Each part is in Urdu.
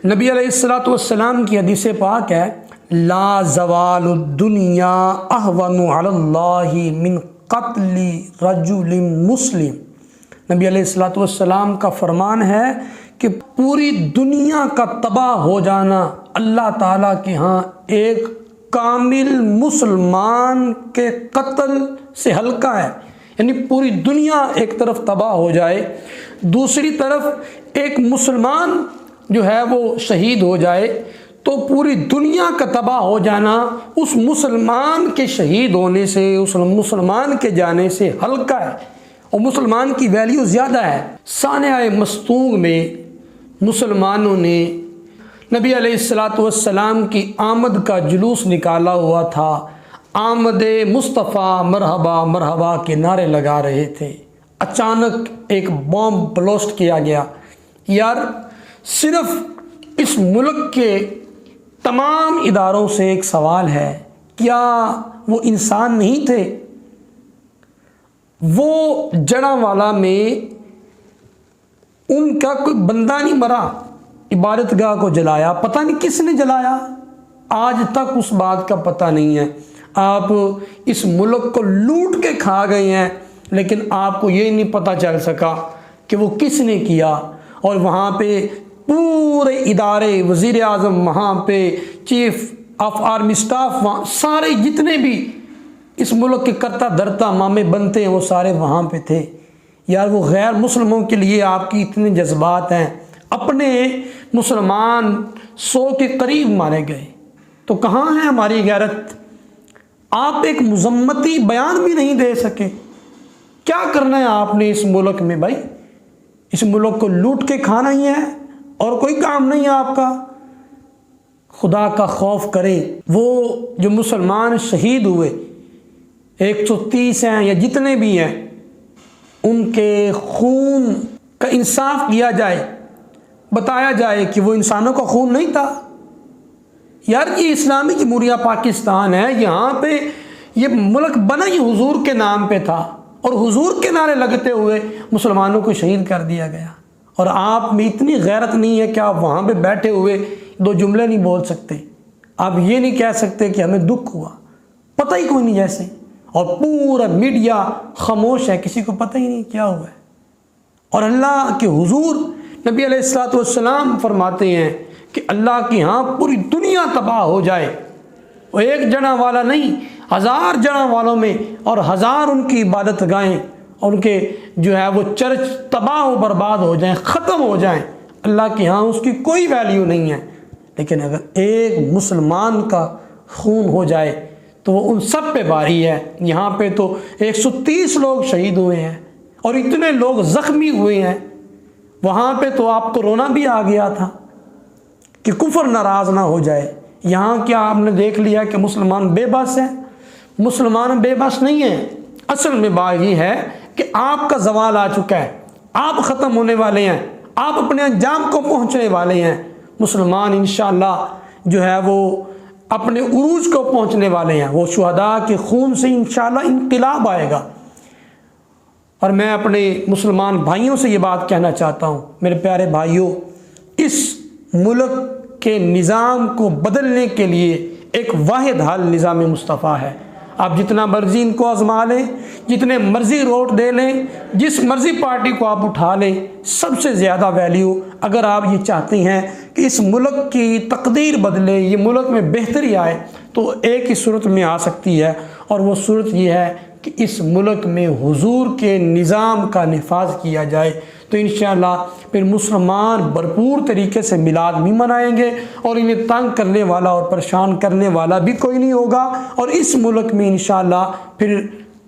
نبی علیہ الصلوۃ والسلام کی حدیث پاک ہے، لا زوال الدنیا اہون علی اللہ من قتل رجل مسلم۔ نبی علیہ الصلوۃ والسلام کا فرمان ہے کہ پوری دنیا کا تباہ ہو جانا اللہ تعالیٰ کے ہاں ایک کامل مسلمان کے قتل سے ہلکا ہے۔ یعنی پوری دنیا ایک طرف تباہ ہو جائے، دوسری طرف ایک مسلمان جو ہے وہ شہید ہو جائے تو پوری دنیا کا تباہ ہو جانا اس مسلمان کے شہید ہونے سے، اس مسلمان کے جانے سے ہلکا ہے اور مسلمان کی ویلیو زیادہ ہے۔ سانحہ مستونگ میں مسلمانوں نے نبی علیہ الصلوۃ والسلام کی آمد کا جلوس نکالا ہوا تھا، آمد مصطفیٰ مرحبا مرحبا کے نعرے لگا رہے تھے۔ اچانک ایک بم بلاسٹ کیا گیا۔ یار صرف اس ملک کے تمام اداروں سے ایک سوال ہے، کیا وہ انسان نہیں تھے؟ وہ جڑاوالا میں ان کا کوئی بندہ نہیں مرا، عبادت گاہ کو جلایا، پتہ نہیں کس نے جلایا، آج تک اس بات کا پتہ نہیں ہے۔ آپ اس ملک کو لوٹ کے کھا گئے ہیں لیکن آپ کو یہ نہیں پتہ چل سکا کہ وہ کس نے کیا۔ اور وہاں پہ پورے ادارے، وزیر اعظم وہاں پہ، چیف آف آرمی سٹاف، وہاں سارے جتنے بھی اس ملک کے کرتا دھرتا مامے بنتے ہیں وہ سارے وہاں پہ تھے۔ یار وہ غیر مسلموں کے لیے آپ کی اتنے جذبات ہیں، اپنے مسلمان 100 کے قریب مارے گئے تو کہاں ہے ہماری غیرت؟ آپ ایک مذمتی بیان بھی نہیں دے سکے۔ کیا کرنا ہے آپ نے اس ملک میں بھائی؟ اس ملک کو لوٹ کے کھانا ہی ہے اور کوئی کام نہیں ہے آپ کا۔ خدا کا خوف کریں۔ وہ جو مسلمان شہید ہوئے 130 ہیں یا جتنے بھی ہیں، ان کے خون کا انصاف کیا جائے، بتایا جائے کہ وہ انسانوں کا خون نہیں تھا۔ یار یہ اسلامی جمہوریہ پاکستان ہے، یہاں پہ یہ ملک بنا ہی حضور کے نام پہ تھا اور حضور کے نعرے لگتے ہوئے مسلمانوں کو شہید کر دیا گیا۔ اور آپ میں اتنی غیرت نہیں ہے کہ آپ وہاں پہ بیٹھے ہوئے 2 جملے نہیں بول سکتے، آپ یہ نہیں کہہ سکتے کہ ہمیں دکھ ہوا، پتہ ہی کوئی نہیں جیسے، اور پورا میڈیا خاموش ہے، کسی کو پتہ ہی نہیں کیا ہوا ہے۔ اور اللہ کے حضور نبی علیہ الصلوۃ والسلام فرماتے ہیں کہ اللہ کے ہاں پوری دنیا تباہ ہو جائے، وہ ایک جنا والا نہیں، 1000 جنا والوں میں اور 1000 ان کی عبادت گاہیں اور ان کے جو ہے وہ چرچ تباہ و برباد ہو جائیں، ختم ہو جائیں، اللہ کے ہاں اس کی کوئی ویلیو نہیں ہے۔ لیکن اگر ایک مسلمان کا خون ہو جائے تو وہ ان سب پہ باری ہے۔ یہاں پہ تو 130 لوگ شہید ہوئے ہیں اور اتنے لوگ زخمی ہوئے ہیں، وہاں پہ تو آپ کو رونا بھی آ گیا تھا کہ کفر ناراض نہ ہو جائے۔ یہاں کیا آپ نے دیکھ لیا کہ مسلمان بے بس ہیں؟ مسلمان بے بس نہیں ہیں۔ اصل میں بات یہ ہے کہ آپ کا زوال آ چکا ہے، آپ ختم ہونے والے ہیں، آپ اپنے انجام کو پہنچنے والے ہیں۔ مسلمان انشاءاللہ جو ہے وہ اپنے عروج کو پہنچنے والے ہیں، وہ شہداء کے خون سے انشاءاللہ انقلاب آئے گا۔ اور میں اپنے مسلمان بھائیوں سے یہ بات کہنا چاہتا ہوں، میرے پیارے بھائیوں، اس ملک کے نظام کو بدلنے کے لیے ایک واحد حل نظام مصطفیٰ ہے۔ آپ جتنا مرضی ان کو آزما لیں، جتنے مرضی ووٹ دے لیں، جس مرضی پارٹی کو آپ اٹھا لیں، سب سے زیادہ ویلیو اگر آپ یہ چاہتے ہیں کہ اس ملک کی تقدیر بدلے، یہ ملک میں بہتری آئے، تو ایک ہی صورت میں آ سکتی ہے، اور وہ صورت یہ ہے کہ اس ملک میں حضور کے نظام کا نفاذ کیا جائے۔ تو انشاءاللہ پھر مسلمان بھرپور طریقے سے میلاد بھی منائیں گے اور انہیں تنگ کرنے والا اور پریشان کرنے والا بھی کوئی نہیں ہوگا، اور اس ملک میں انشاءاللہ پھر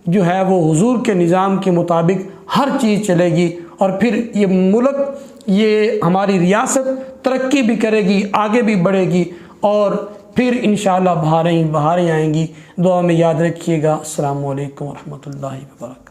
جو ہے وہ حضور کے نظام کے مطابق ہر چیز چلے گی، اور پھر یہ ملک، یہ ہماری ریاست ترقی بھی کرے گی، آگے بھی بڑھے گی، اور پھر انشاءاللہ بہاریں آئیں گی۔ دعا میں یاد رکھیے گا۔ السلام علیکم ورحمۃ اللہ وبرکاتہ۔